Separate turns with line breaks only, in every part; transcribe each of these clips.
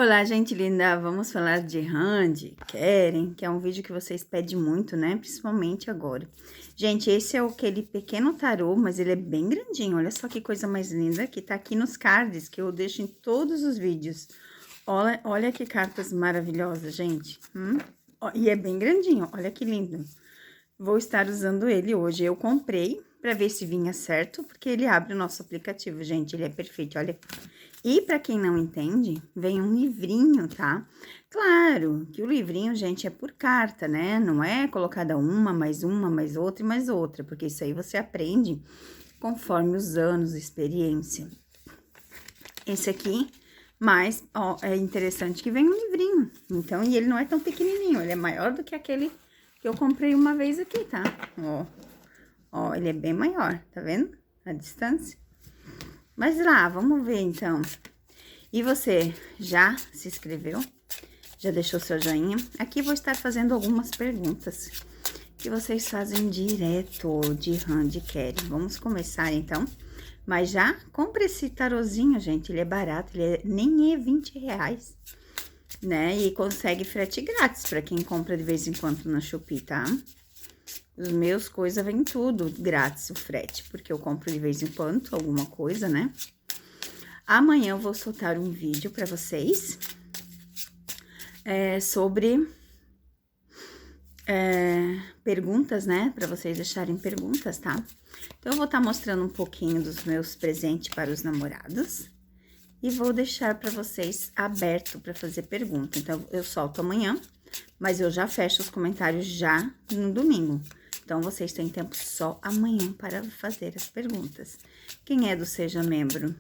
Olá, gente linda! Vamos falar de Randy, Keren, que é um vídeo que vocês pedem muito, né? Principalmente agora. Gente, esse é aquele pequeno tarô, mas ele é bem grandinho. Olha só que coisa mais linda, que tá aqui nos cards, que eu deixo em todos os vídeos. Olha que cartas maravilhosas, gente. E é bem grandinho, olha que lindo. Vou estar usando ele hoje. Eu comprei para ver se vinha certo, porque ele abre o nosso aplicativo, gente. Ele é perfeito, olha. E para quem não entende, vem um livrinho, tá? Claro que o livrinho, gente, é por carta, né? Não é colocada uma, mais outra e mais outra, porque isso aí você aprende conforme os anos de experiência. Esse aqui, mas, ó, é interessante que vem um livrinho. Então, e ele não é tão pequenininho, ele é maior do que aquele que eu comprei uma vez aqui, tá? Ó, ele é bem maior, tá vendo? A distância. Mas lá, vamos ver então. E você já se inscreveu? Já deixou seu joinha? Aqui vou estar fazendo algumas perguntas que vocês fazem direto de Randy Keren. Vamos começar então. Mas já compre esse tarozinho, gente. Ele é barato, nem é 20 reais, né? E consegue frete grátis para quem compra de vez em quando na Shopee, tá? Os meus coisas vem tudo grátis, o frete, porque eu compro de vez em quando alguma coisa, né? Amanhã eu vou soltar um vídeo para vocês sobre perguntas, né? Para vocês deixarem perguntas, tá? Então, eu vou estar mostrando um pouquinho dos meus presentes para os namorados e vou deixar para vocês aberto para fazer pergunta. Então, eu solto amanhã, mas eu já fecho os comentários já no domingo. Então, vocês têm tempo só amanhã para fazer as perguntas. Quem é do Seja Membro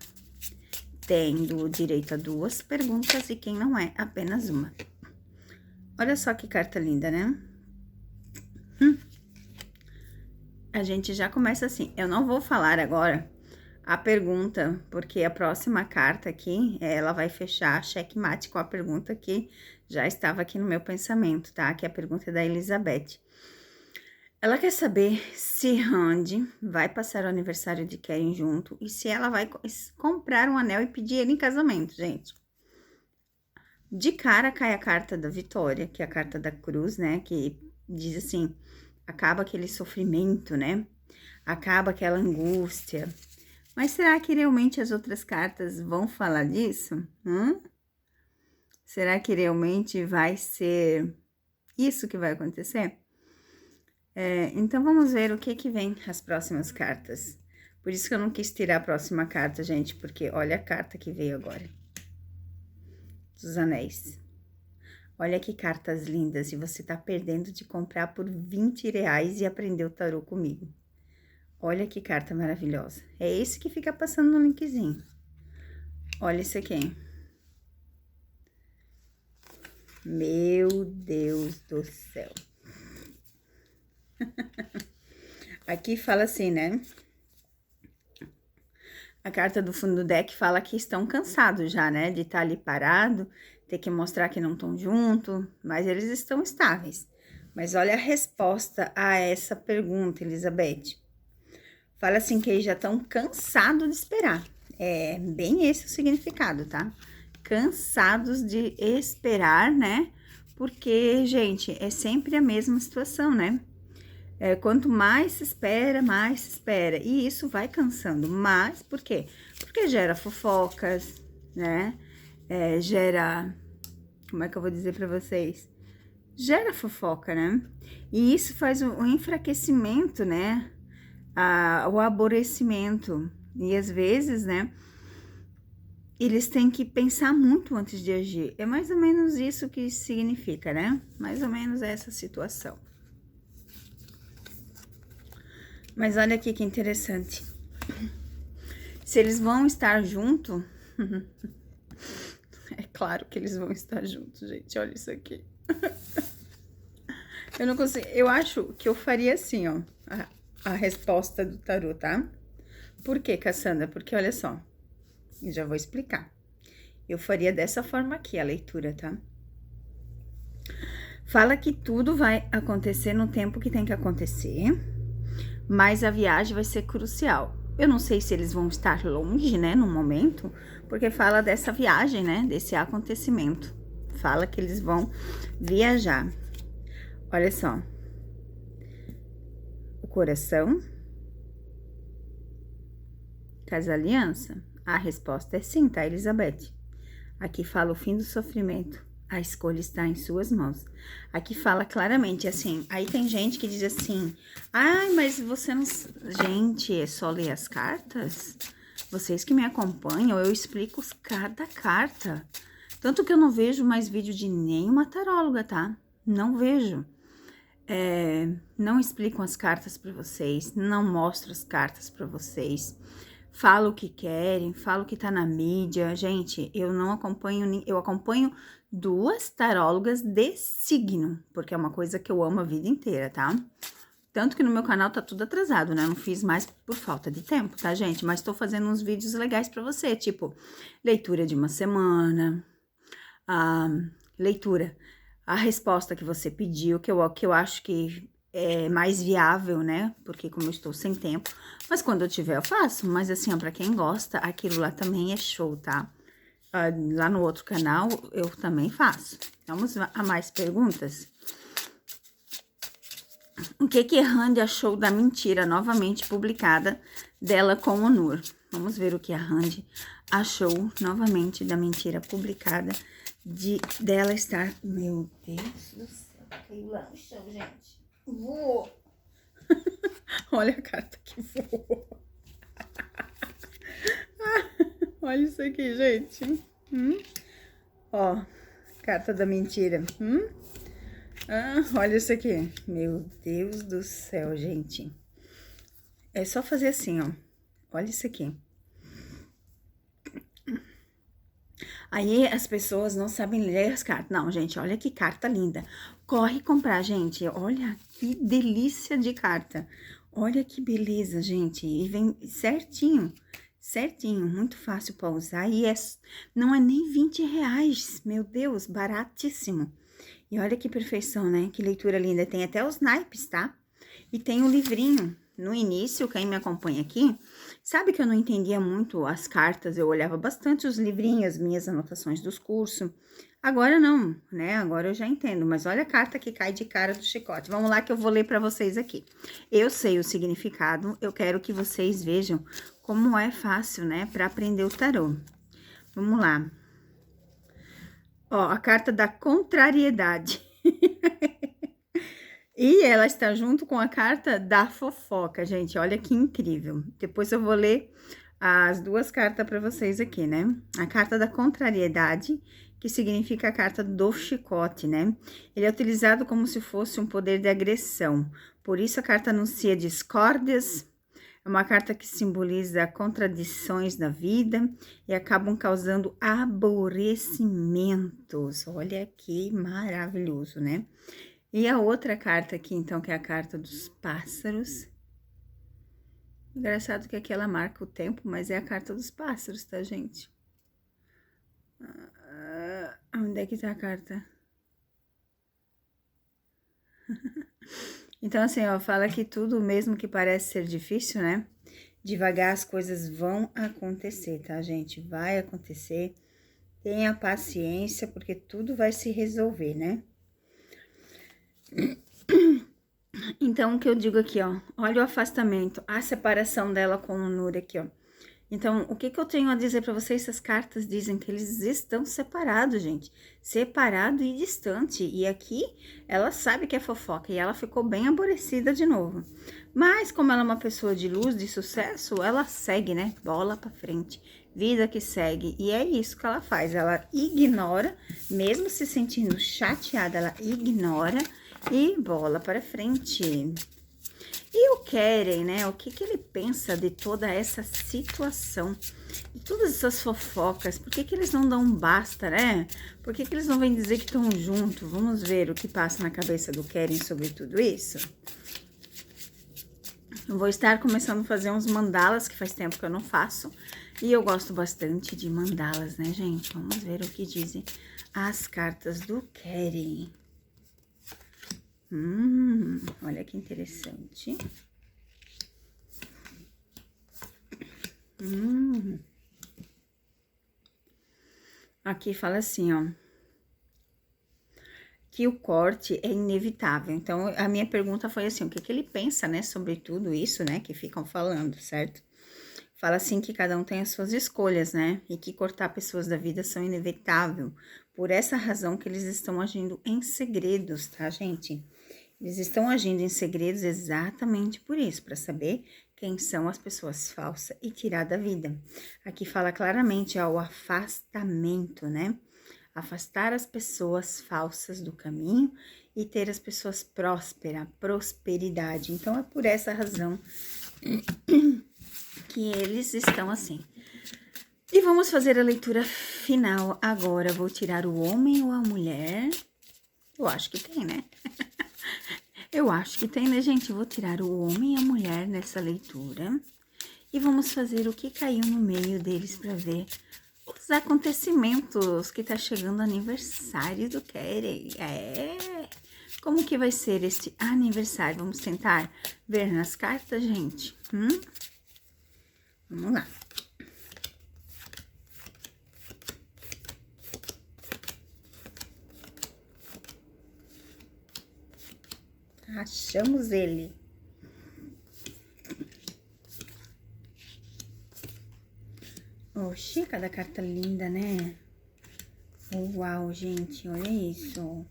tem o direito a 2 perguntas e quem não é, apenas uma. Olha só que carta linda, né? A gente já começa assim. Eu não vou falar agora a pergunta, porque a próxima carta aqui, ela vai fechar checkmate com a pergunta que já estava aqui no meu pensamento, tá? Que é a pergunta da Elizabeth. Ela quer saber se Randy vai passar o aniversário de Keren junto e se ela vai comprar um anel e pedir ele em casamento, gente. De cara cai a carta da Vitória, que é a carta da cruz, né? Que diz assim, acaba aquele sofrimento, né? Acaba aquela angústia. Mas será que realmente as outras cartas vão falar disso? Será que realmente vai ser isso que vai acontecer? Então, vamos ver o que vem as próximas cartas. Por isso que eu não quis tirar a próxima carta, gente, porque olha a carta que veio agora. Dos anéis. Olha que cartas lindas, e você tá perdendo de comprar por 20 reais e aprender o tarô comigo. Olha que carta maravilhosa. É esse que fica passando no linkzinho. Olha isso aqui. Meu Deus do céu. Aqui fala assim, né? A carta do fundo do deck fala que estão cansados já, né? De estar ali parado, ter que mostrar que não estão juntos, mas eles estão estáveis. Mas olha a resposta a essa pergunta, Elizabeth. Fala assim que eles já estão cansados de esperar. É bem esse o significado, tá? Cansados de esperar, né? Porque, gente, é sempre a mesma situação, né? Quanto mais se espera, mais se espera. E isso vai cansando. Mas, por quê? Porque gera fofocas, né? Gera... Como é que eu vou dizer pra vocês? Gera fofoca, né? E isso faz um enfraquecimento, né? O aborrecimento. E às vezes, né? Eles têm que pensar muito antes de agir. É mais ou menos isso que significa, né? Mais ou menos essa situação. Mas olha aqui que interessante. Se eles vão estar juntos... É claro que eles vão estar juntos, gente. Olha isso aqui. Eu não consigo... Eu acho que eu faria assim, ó. A resposta do tarô, tá? Por quê, Cassandra? Porque, olha só. Eu já vou explicar. Eu faria dessa forma aqui a leitura, tá? Fala que tudo vai acontecer no tempo que tem que acontecer, mas a viagem vai ser crucial. Eu não sei se eles vão estar longe, né, no momento, porque fala dessa viagem, né? Desse acontecimento. Fala que eles vão viajar. Olha só. O coração. Casa-aliança. A resposta é sim, tá, Elizabeth? Aqui fala o fim do sofrimento. A escolha está em suas mãos. Aqui fala claramente assim. Aí tem gente que diz assim: ai, mas você não. Gente, é só ler as cartas? Vocês que me acompanham, eu explico cada carta. Tanto que eu não vejo mais vídeo de nenhuma taróloga, tá? Não vejo. Não explico as cartas para vocês, não mostro as cartas para vocês. Falo o que querem, falo o que tá na mídia. Gente, eu não acompanho, eu acompanho 2 tarólogas de signo, porque é uma coisa que eu amo a vida inteira, tá? Tanto que no meu canal tá tudo atrasado, né? Eu não fiz mais por falta de tempo, tá, gente? Mas tô fazendo uns vídeos legais pra você, tipo, leitura de uma semana, a leitura, a resposta que você pediu, que eu acho que é mais viável, né? Porque como eu estou sem tempo, mas quando eu tiver eu faço. Mas assim, ó, pra quem gosta, aquilo lá também é show, tá? Lá no outro canal eu também faço. Vamos a mais perguntas? O que Rand achou da mentira novamente publicada dela com o Nur? Vamos ver o que a Rand achou novamente da mentira publicada dela estar... Meu Deus do céu, caiu lá no chão, gente. Voou. Olha a carta que voou. Olha isso aqui, gente. Ó, carta da mentira. Olha isso aqui. Meu Deus do céu, gente. É só fazer assim, ó. Olha isso aqui. Aí as pessoas não sabem ler as cartas. Não, gente, olha que carta linda. Corre comprar, gente. Olha que delícia de carta. Olha que beleza, gente. E vem certinho. Certinho, muito fácil para usar. E não é nem R$20. Meu Deus, baratíssimo. E olha que perfeição, né? Que leitura linda. Tem até os naipes, tá? E tem o livrinho. No início, quem me acompanha aqui, sabe que eu não entendia muito as cartas. Eu olhava bastante os livrinhos, minhas anotações dos cursos. Agora não, né? Agora eu já entendo. Mas olha a carta que cai de cara do chicote. Vamos lá que eu vou ler para vocês aqui. Eu sei o significado. Eu quero que vocês vejam como é fácil, né? Para aprender o tarô. Vamos lá. Ó, a carta da contrariedade. E ela está junto com a carta da fofoca, gente. Olha que incrível. Depois eu vou ler as 2 cartas para vocês aqui, né? A carta da contrariedade, que significa a carta do chicote, né? Ele é utilizado como se fosse um poder de agressão. Por isso a carta anuncia discórdias. É uma carta que simboliza contradições da vida e acabam causando aborrecimentos. Olha que maravilhoso, né? E a outra carta aqui, então, que é a carta dos pássaros. Engraçado que aqui ela marca o tempo, mas é a carta dos pássaros, tá, gente? Onde é que tá a carta? Então, assim, ó, fala que tudo mesmo que parece ser difícil, né? Devagar as coisas vão acontecer, tá, gente? Vai acontecer. Tenha paciência, porque tudo vai se resolver, né? Então, o que eu digo aqui, ó, olha o afastamento, a separação dela com o Nur aqui, ó. Então, o que eu tenho a dizer para vocês? Essas cartas dizem que eles estão separados, gente. Separado e distante. E aqui, ela sabe que é fofoca e ela ficou bem aborrecida de novo. Mas, como ela é uma pessoa de luz, de sucesso, ela segue, né? Bola pra frente. Vida que segue. E é isso que ela faz. Ela ignora, mesmo se sentindo chateada, ela ignora e bola para frente. E o Keren, né? O que ele pensa de toda essa situação? De todas essas fofocas? Por que eles não dão um basta, né? Por que eles não vêm dizer que estão juntos? Vamos ver o que passa na cabeça do Keren sobre tudo isso? Eu vou estar começando a fazer uns mandalas, que faz tempo que eu não faço. E eu gosto bastante de mandalas, né, gente? Vamos ver o que dizem as cartas do Keren. Olha que interessante. Aqui fala assim, ó, que o corte é inevitável. Então, a minha pergunta foi assim, o que que ele pensa, né, sobre tudo isso, né, que ficam falando, certo? Fala assim que cada um tem as suas escolhas, né? E que cortar pessoas da vida são inevitável. Por essa razão que eles estão agindo em segredos, tá, gente? Eles estão agindo em segredos exatamente por isso, para saber quem são as pessoas falsas e tirar da vida. Aqui fala claramente ao afastamento, né? Afastar as pessoas falsas do caminho e ter as pessoas prósperas, prosperidade. Então é por essa razão que eles estão assim. E vamos fazer a leitura final agora. Vou tirar o homem ou a mulher. Eu acho que tem, né? Eu acho que tem, né, gente? Vou tirar o homem e a mulher nessa leitura. E vamos fazer o que caiu no meio deles para ver os acontecimentos que tá chegando o aniversário do Keren. Como que vai ser este aniversário? Vamos tentar ver nas cartas, gente? Vamos lá. Achamos ele. Oxi, cada carta linda, né? Uau, gente, olha isso.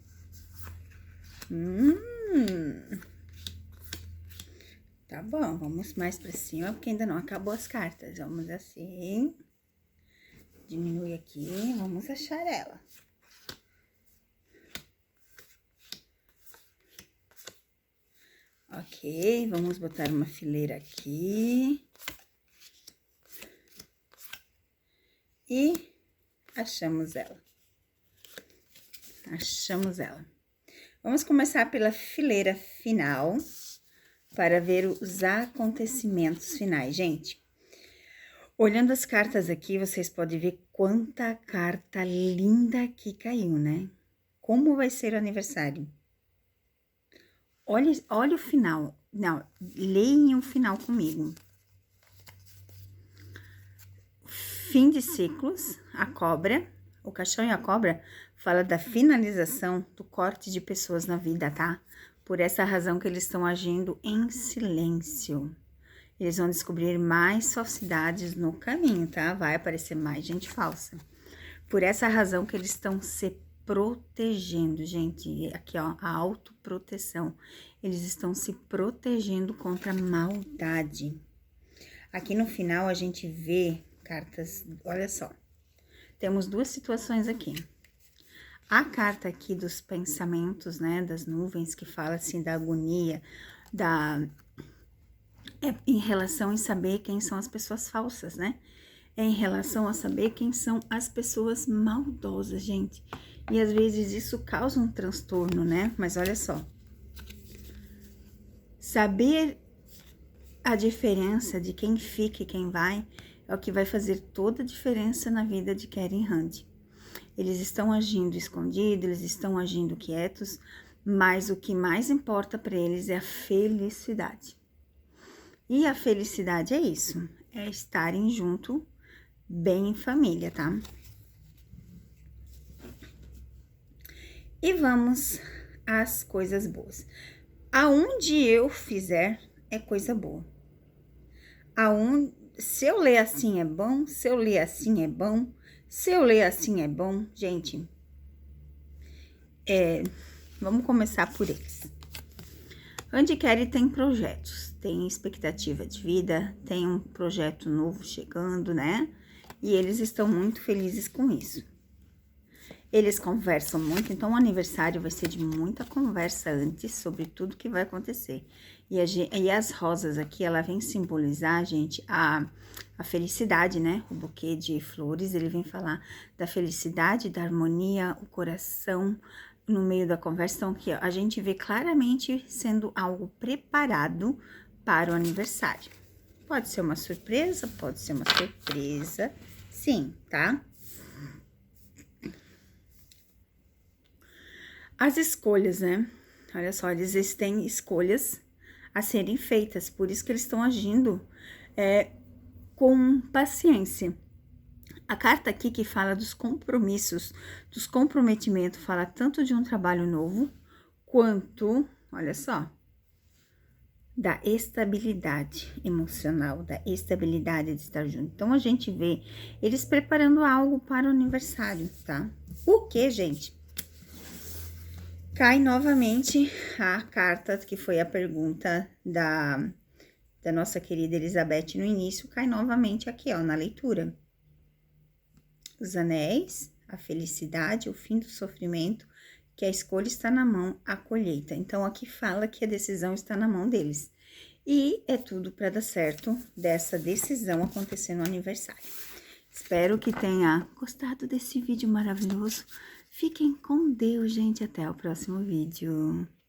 Tá bom, vamos mais pra cima, porque ainda não acabou as cartas. Vamos assim. Diminui aqui, vamos achar ela. Ok, vamos botar uma fileira aqui. E achamos ela. Achamos ela. Vamos começar pela fileira final, para ver os acontecimentos finais, gente. Olhando as cartas aqui, vocês podem ver quanta carta linda que caiu, né? Como vai ser o aniversário? Olha o final. Não, leem o final comigo. Fim de ciclos, a cobra, o caixão e a cobra fala da finalização do corte de pessoas na vida, tá? Por essa razão que eles estão agindo em silêncio. Eles vão descobrir mais falsidades no caminho, tá? Vai aparecer mais gente falsa. Por essa razão que eles estão se protegendo, gente. Aqui, ó, a autoproteção. Eles estão se protegendo contra a maldade. Aqui no final a gente vê cartas, olha só. Temos duas situações aqui. A carta aqui dos pensamentos, né, das nuvens, que fala assim da agonia, em relação a saber quem são as pessoas falsas, né? É em relação a saber quem são as pessoas maldosas, gente. E às vezes isso causa um transtorno, né? Mas olha só. Saber a diferença de quem fica e quem vai é o que vai fazer toda a diferença na vida de Keren Hand. Eles estão agindo escondidos, eles estão agindo quietos, mas o que mais importa para eles é a felicidade. E a felicidade é isso, é estarem junto, bem em família, tá? E vamos às coisas boas. Aonde eu fizer é coisa boa. Se eu ler assim é bom, se eu ler assim é bom, se eu ler assim é bom, gente. Vamos começar por eles. Handicare tem projetos, tem expectativa de vida, tem um projeto novo chegando, né? E eles estão muito felizes com isso. Eles conversam muito, então o aniversário vai ser de muita conversa antes sobre tudo que vai acontecer. E as rosas aqui, ela vem simbolizar, gente, a felicidade, né? O buquê de flores, ele vem falar da felicidade, da harmonia, o coração no meio da conversa. Então, aqui, ó, a gente vê claramente sendo algo preparado para o aniversário. Pode ser uma surpresa, sim, tá? As escolhas, né? Olha só, eles têm escolhas a serem feitas, por isso que eles estão agindo com paciência. A carta aqui que fala dos compromissos, dos comprometimentos, fala tanto de um trabalho novo, quanto, olha só, da estabilidade emocional, da estabilidade de estar junto. Então, a gente vê eles preparando algo para o aniversário, tá? O que, gente? Cai novamente a carta, que foi a pergunta da nossa querida Elizabeth no início, cai novamente aqui, ó, na leitura. Os anéis, a felicidade, o fim do sofrimento, que a escolha está na mão, a colheita. Então, aqui fala que a decisão está na mão deles. E é tudo para dar certo dessa decisão acontecer no aniversário. Espero que tenha gostado desse vídeo maravilhoso. Fiquem com Deus, gente. Até o próximo vídeo.